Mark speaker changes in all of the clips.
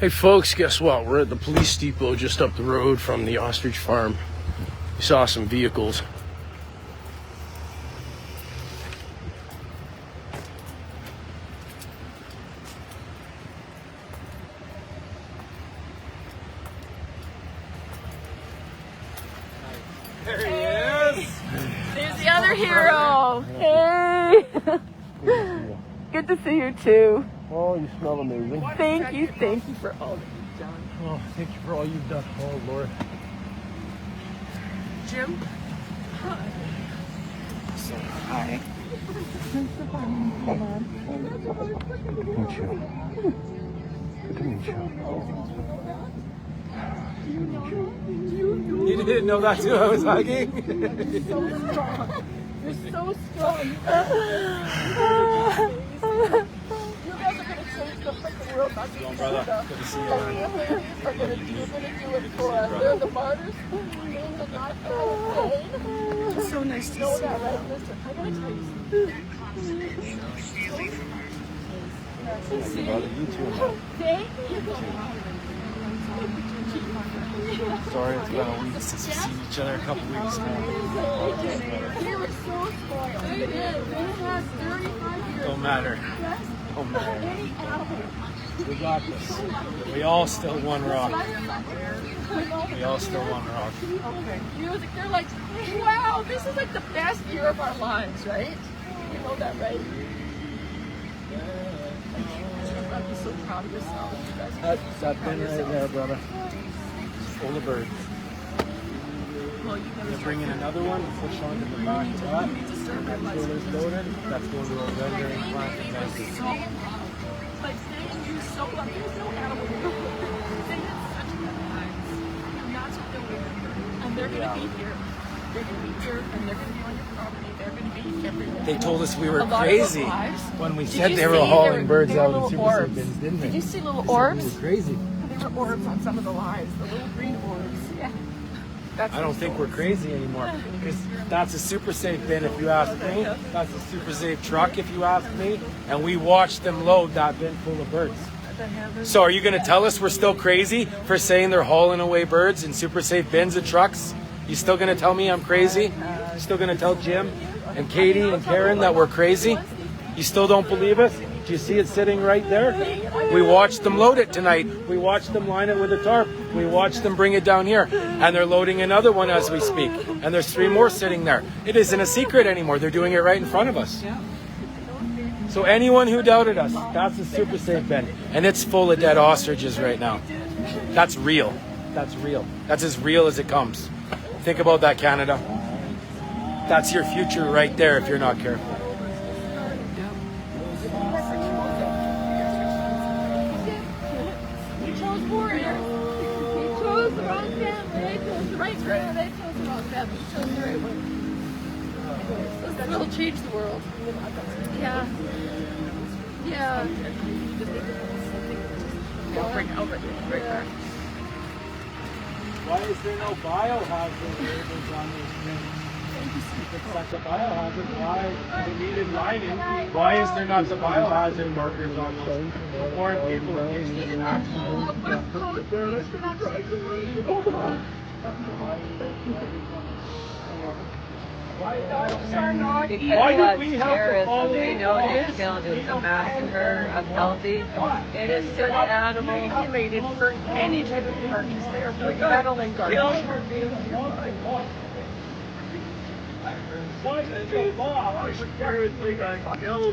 Speaker 1: Hey folks, guess what? We're at the police depot just up the road from the ostrich farm. We saw some vehicles.
Speaker 2: There he is! There's the other hero! Hey! Good to see you too.
Speaker 1: Oh, you smell amazing.
Speaker 2: Thank you for all that you've done.
Speaker 1: Oh, thank you for all you've done. Oh, Lord.
Speaker 2: Jim? Hi.
Speaker 1: So,
Speaker 2: Hi. Come on.
Speaker 1: good to meet you. Good to meet you.
Speaker 3: You didn't know that's who I was hugging?
Speaker 2: You're so strong. You're so strong. You guys are going to change the freaking world. Not just
Speaker 3: brother. Good to see you, man.
Speaker 2: You're going to do it for us. They're the martyrs. They're not pain. It's so nice to see you. Right? Listen, I got to tell you something.
Speaker 1: You too.
Speaker 2: Thank you.
Speaker 3: Sorry, it's been a week since we've seen each other, a couple weeks now.
Speaker 2: They were so spoiled. They did. They had 35 years.
Speaker 3: Don't matter. Don't matter. We got this. We all still one rock. We all still one rock.
Speaker 2: Okay. They're like, wow, this is like the best year of our lives, right? You know that, right? I'd be so proud of yourself. You guys are
Speaker 3: That bin right there, brother. Full of birds.
Speaker 2: well, you
Speaker 3: We're bringing another one, push on to the back of that. Trailer's loaded. That's going to a rendering plant in Memphis.
Speaker 2: Like, they do so well. There's no animal. They had such good times. And that's what they'll remember. And they're going to be here. They're going to be here, and they're going to be on your property. They're going to be everywhere.
Speaker 3: They told us we were
Speaker 2: A lot of
Speaker 3: crazy
Speaker 2: those lives.
Speaker 3: when we
Speaker 2: Did
Speaker 3: said
Speaker 2: you
Speaker 3: they were
Speaker 2: see
Speaker 3: hauling
Speaker 2: there
Speaker 3: birds
Speaker 2: were
Speaker 3: out in
Speaker 2: little
Speaker 3: super
Speaker 2: orbs?
Speaker 3: safe bins, didn't they?
Speaker 2: Did you see little
Speaker 3: They said
Speaker 2: orbs?
Speaker 3: we were crazy.
Speaker 2: There were orbs on some of the lives, the little green orbs. Yeah. That's
Speaker 3: I don't think we're crazy anymore because that's a super safe bin if you ask me. That's a super safe truck if you ask me. And we watched them load that bin full of birds. So are you going to tell us we're still crazy for saying they're hauling away birds in super safe bins and trucks? You still going to tell me I'm crazy? You still going to tell Jim and Katie and Karen that we're crazy? You still don't believe us? Do you see it sitting right there? We watched them load it tonight. We watched them line it with a tarp. We watched them bring it down here. And they're loading another one as we speak. And there's 3 more sitting there. It isn't a secret anymore. They're doing it right in front of us. So anyone who doubted us, that's a super safe bin. And it's full of dead ostriches right now. That's real. That's real. That's as real as it comes. Think about that, Canada. That's your future right there if you're not careful.
Speaker 2: We chose warrior. We chose the wrong family. They chose the right family. They chose the wrong family. We chose the right one. This will change the world. Yeah. Yeah. I'll bring right back.
Speaker 3: Why is there no biohazard labels on this thing? If it's such a biohazard, why is it needed lining? Why is there not the biohazard markers on those? Warn people in case there's an accident. Why did we have to follow
Speaker 4: They know it's going to do a massacre of healthy, innocent animals.
Speaker 2: Regulated for any type of purpose. They are battling garbage.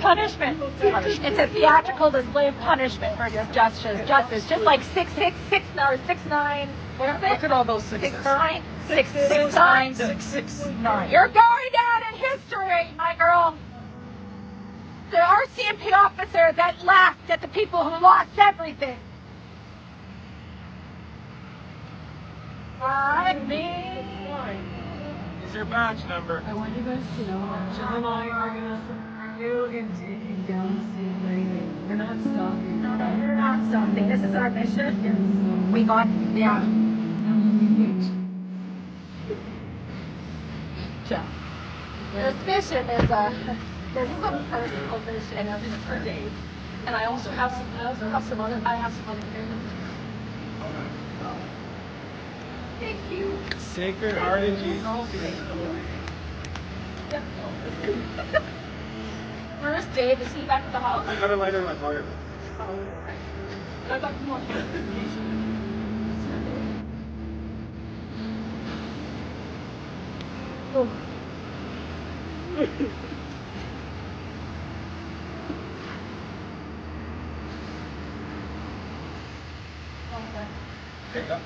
Speaker 4: Punishment. It's a theatrical display of punishment for justice. Just like 666 or 69. What is it?
Speaker 2: Look at all those 6
Speaker 4: 69. 669.
Speaker 2: 669.
Speaker 4: You're going down in history, my girl. The RCMP officer that laughed at the people who lost everything.
Speaker 3: Is your badge number?
Speaker 4: I want you guys to know that Jill and I are going to support you in taking down the state lane. We're not stopping. We're not stopping. This is our mission. We got, yeah. This mission is this is a personal mission. And this is for Dave. And I also have some other commitments.
Speaker 2: Thank you.
Speaker 3: Sacred Heart of Jesus.
Speaker 2: Where's Dave? Is he back at the house?
Speaker 3: I got a lighter in my car.
Speaker 2: I thought you wanted notification.
Speaker 3: There you go.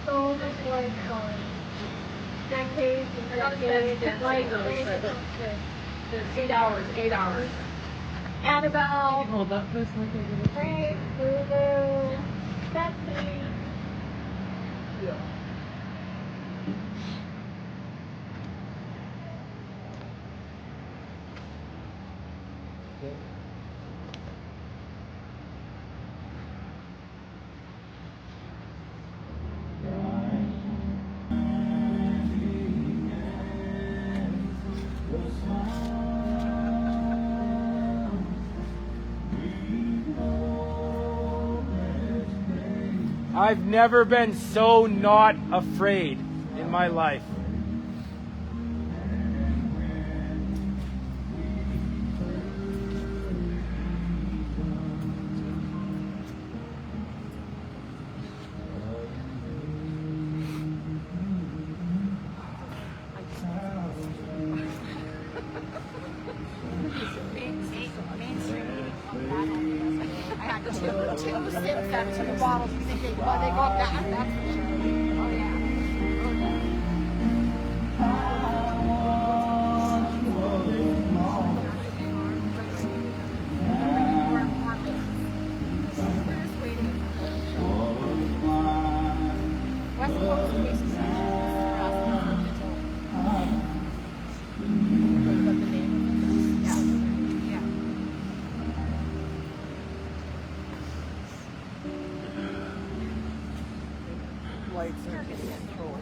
Speaker 4: So much like decades and decades and like
Speaker 2: 8 hours, 8 hours.
Speaker 4: Annabelle,
Speaker 2: Hold up, this one thing.
Speaker 4: Frank, Lulu, Betsy.
Speaker 3: I've never been so not afraid in my life.
Speaker 2: I had two sips out of the bottles. You think they go up that? That's for sure. Oh yeah. West Coast faces lights are control.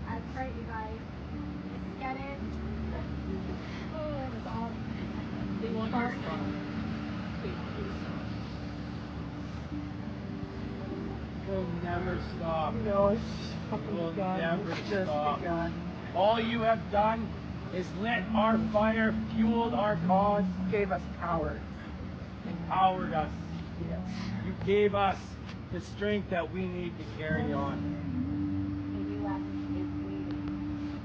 Speaker 4: That's right, you guys. Get it? Oh, it was all.
Speaker 2: They want our phone.
Speaker 3: We'll never stop.
Speaker 2: No, it's
Speaker 3: We'll
Speaker 2: God.
Speaker 3: never
Speaker 2: It's just
Speaker 3: stop.
Speaker 2: God.
Speaker 3: All you have done is lit our fire, fueled our cause,
Speaker 2: Gave us power.
Speaker 3: empowered us.
Speaker 2: Yes.
Speaker 3: You gave us the strength that we need to carry on.
Speaker 4: The U.S. is leading.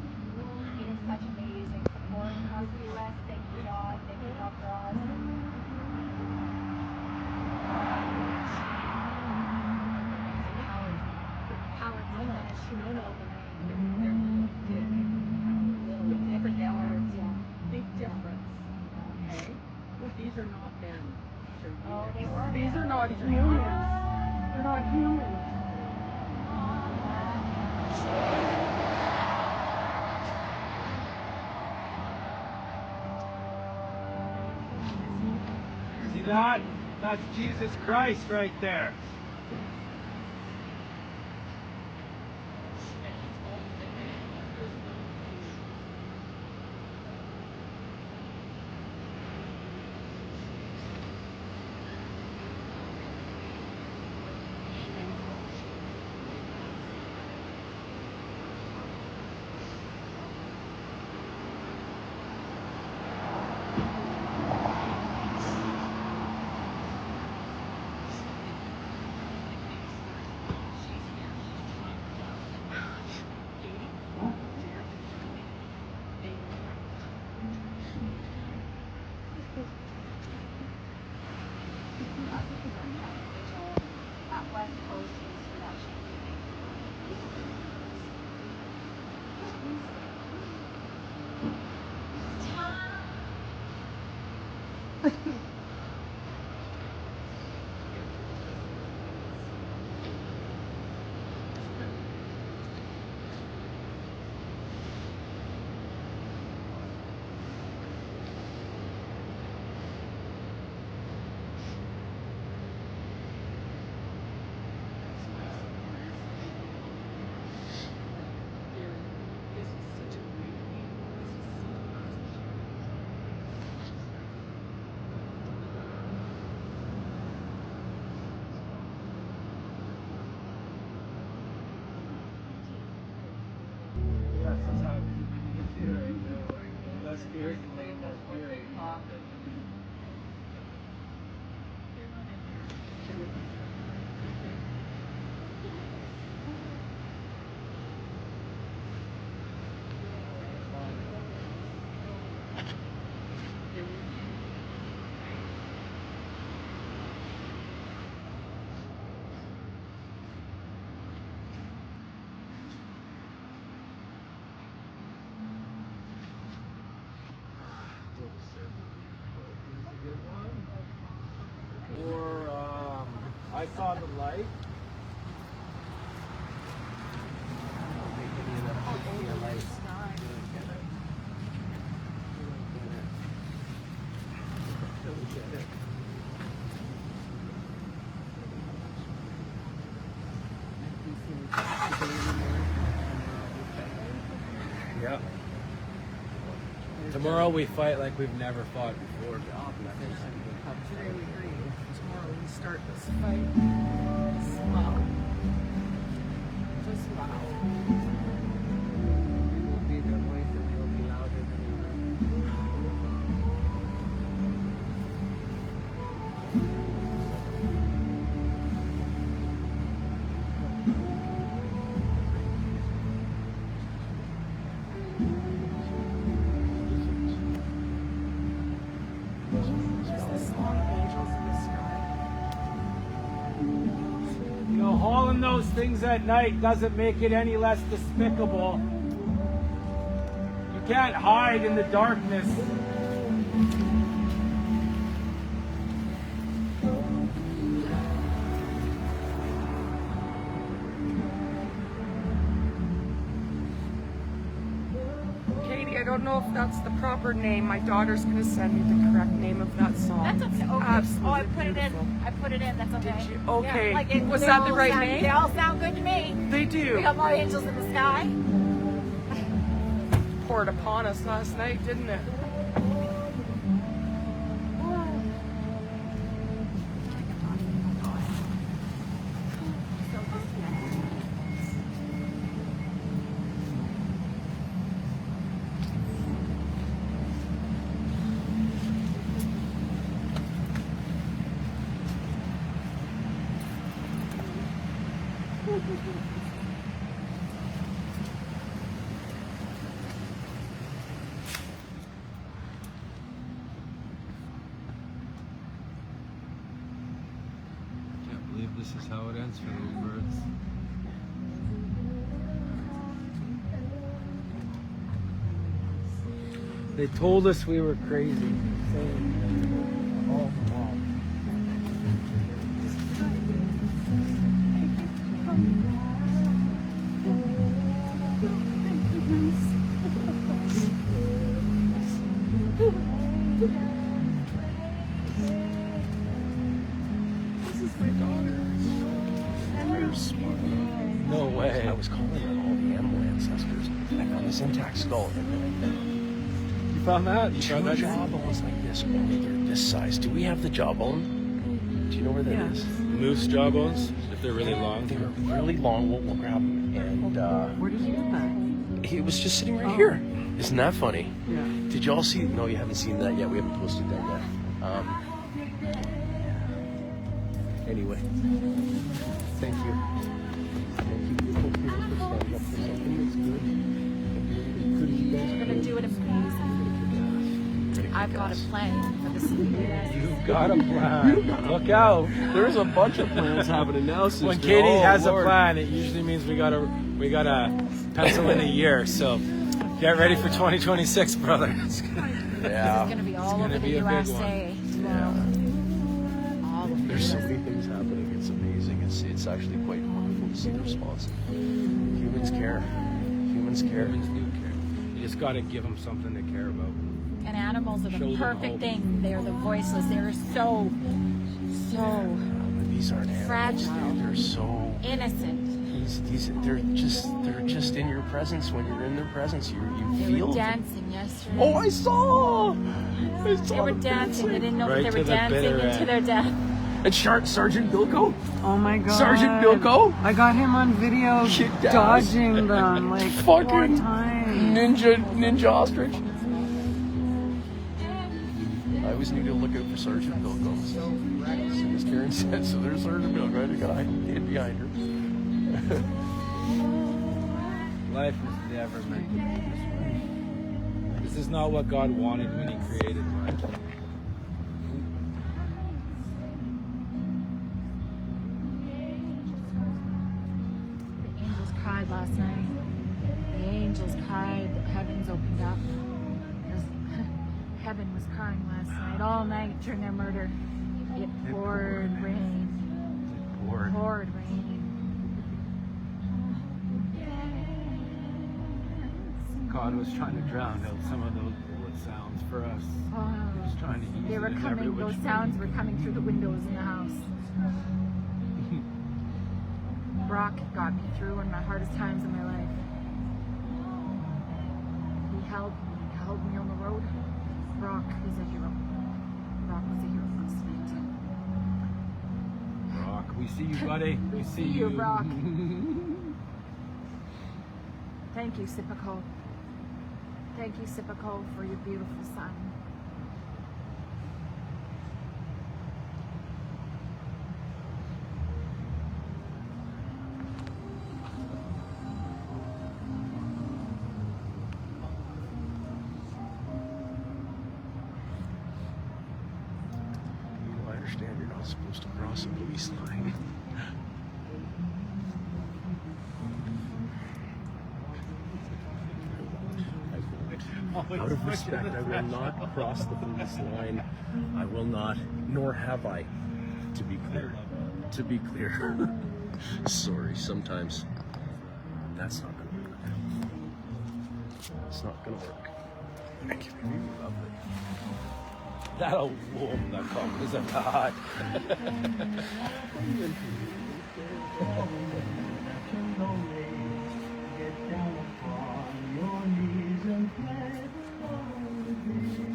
Speaker 4: It is such amazing support across the U.S. Thank you, God. Thank you, Dr. Oz. Power to finish.
Speaker 2: Different hours, yeah. Big difference. Okay? But these are not them.
Speaker 4: Oh, they were.
Speaker 2: These are not humans. They're not humans.
Speaker 3: See that? That's Jesus Christ right there.
Speaker 4: That West Coast seems to be that shaky thing.
Speaker 3: I saw the light. Yep. Tomorrow we fight like we've never fought before.
Speaker 2: Tomorrow we start this fight slow. Just slow.
Speaker 5: Will be their voice and they will be louder than
Speaker 3: You know, hauling those things at night doesn't make it any less despicable. You can't hide in the darkness.
Speaker 2: Katie, I don't know if that's the proper name. My daughter's gonna send me the correct name of that song.
Speaker 6: That's okay. Okay.
Speaker 2: Absolutely
Speaker 6: Oh, I put it
Speaker 2: beautiful.
Speaker 6: in. I put it in. That's okay.
Speaker 2: Did you? Okay.
Speaker 6: Yeah,
Speaker 2: Was
Speaker 6: they
Speaker 2: that the
Speaker 6: all
Speaker 2: right
Speaker 6: sound,
Speaker 2: name?
Speaker 6: They all sound good to me.
Speaker 2: They do.
Speaker 6: We got more angels in the sky.
Speaker 2: Poured upon us last night, didn't it?
Speaker 3: Can't believe this is how it ends for those birds. They told us we were crazy. Saying, oh, wow.
Speaker 2: This is my daughter.
Speaker 3: No way.
Speaker 1: I was calling on all the animal ancestors. I found this intact skull.
Speaker 3: You found that? You
Speaker 1: Two
Speaker 3: found that?
Speaker 1: jawbones like this, only they're this size. Do we have the jawbone? Do you know where that
Speaker 2: Yes.
Speaker 1: is?
Speaker 3: Moose jawbones, if they're really long.
Speaker 1: They were really long. We'll grab them. And
Speaker 2: Where did you get that?
Speaker 1: he was just sitting right here. Isn't that funny?
Speaker 2: Yeah.
Speaker 1: Did y'all see? No, you haven't seen that yet. We haven't posted that yet. Anyway, thank you. Thank you, beautiful people, for standing up for something that's good. And doing as good as you guys
Speaker 6: We're
Speaker 1: are
Speaker 6: gonna
Speaker 1: doing.
Speaker 6: do it amazing.
Speaker 1: Pretty
Speaker 6: I've
Speaker 1: kick
Speaker 6: got a
Speaker 1: ass.
Speaker 6: plan for the CFIA.
Speaker 3: You've got a plan. Look out.
Speaker 1: There's a bunch of plans happening now, sister.
Speaker 3: When Katie
Speaker 1: Oh,
Speaker 3: has
Speaker 1: Lord.
Speaker 3: a plan, it usually means we gotta pencil in a year. So get ready for 2026, brother.
Speaker 6: It's
Speaker 1: Yeah.
Speaker 6: gonna be all
Speaker 3: gonna
Speaker 6: over the
Speaker 3: be a big
Speaker 6: USA tomorrow. All over
Speaker 1: There's so
Speaker 6: the
Speaker 1: many things happening. It's amazing. It's actually quite wonderful to see the response. Humans care. Humans care.
Speaker 3: Humans do care. You just gotta give them something to care about.
Speaker 6: And animals are
Speaker 3: Show
Speaker 6: the
Speaker 3: them
Speaker 6: perfect
Speaker 3: hope.
Speaker 6: thing. They're the voiceless. They're so
Speaker 1: These aren't animals.
Speaker 6: Fragile.
Speaker 1: Dude. They're so.
Speaker 6: innocent.
Speaker 1: They're just in your presence. When you're in their presence, you
Speaker 6: They
Speaker 1: feel.
Speaker 6: were dancing yesterday.
Speaker 1: Oh, I saw.
Speaker 6: They were dancing. They didn't know
Speaker 3: Right
Speaker 6: that
Speaker 3: to
Speaker 6: they were
Speaker 3: the
Speaker 6: dancing
Speaker 3: bitter
Speaker 6: into
Speaker 3: end.
Speaker 6: their death.
Speaker 1: And Sergeant Bilko.
Speaker 5: Oh my god.
Speaker 1: Sergeant Bilko.
Speaker 5: I got him on video
Speaker 1: Kicked ass.
Speaker 5: dodging them like
Speaker 1: Fucking
Speaker 5: 4 times.
Speaker 1: Ninja ostrich. I always need to look out for Sergeant Bilko. So as Karen said, so there's Sergeant Bilko. I gotta hide behind her.
Speaker 3: Life was never meant to be this way. This is not what God wanted when He created life.
Speaker 6: The angels cried last night. The angels cried. The heavens opened up. Heaven was crying last night, all night during their murder. It poured rain.
Speaker 3: poured.
Speaker 6: Poured rain.
Speaker 3: God was trying to drown out some of those bullet sounds for us. He was trying to ease
Speaker 6: They were
Speaker 3: it in every
Speaker 6: coming,
Speaker 3: which
Speaker 6: those
Speaker 3: way.
Speaker 6: sounds were coming through the windows in the house. Brock got me through one of my hardest times in my life. He held me on the road. Brock is a hero. Brock was a hero last night.
Speaker 3: Brock, we see you, buddy. We see
Speaker 6: you, Brock. Thank you, Sipico. Thank you, Sipico, for your beautiful son.
Speaker 1: I understand you're not supposed to cross a police line. Out of respect, I will not cross the police line. I will not, nor have I. To be clear. To be clear. Sorry, sometimes that's not going to work. It's not going to work. Thank you, baby. Lovely.
Speaker 3: That'll warm the cup, isn't that?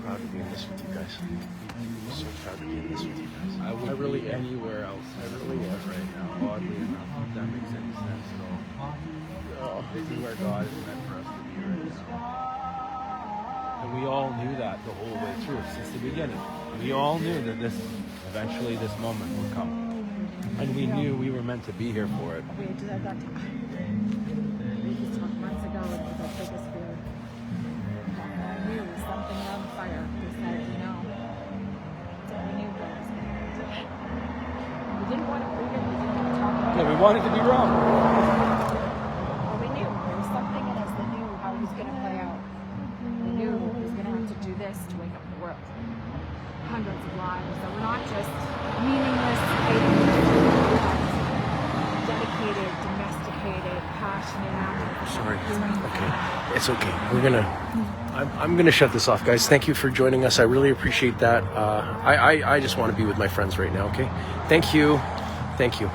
Speaker 1: Proud to be in this with you guys. So proud to be in this with you guys.
Speaker 3: I would really anywhere else. I really was right now, oddly enough, if that makes any sense at all. This is where God is meant for us to be right now. And we all knew that the whole way through, since the beginning. We all knew that eventually this moment would come. And we knew we were meant to be here for it.
Speaker 6: We just had that we just talked months ago, it was our biggest fear. And I knew something around the fire. We said, we knew what was going to happen. We didn't want to prove it, we didn't want to talk about it.
Speaker 3: Yeah, we wanted to be wrong.
Speaker 6: Well, we knew there was something in us that knew how it was going to play out. We knew he was going to have to do this to wake up the world. Hundreds of lives that were not just meaningless, dedicated, domesticated, passionate animals.
Speaker 1: Sorry. Okay. It's okay. I'm gonna shut this off, guys. Thank you for joining us. I really appreciate that. I just want to be with my friends right now, okay? Thank you. Thank you.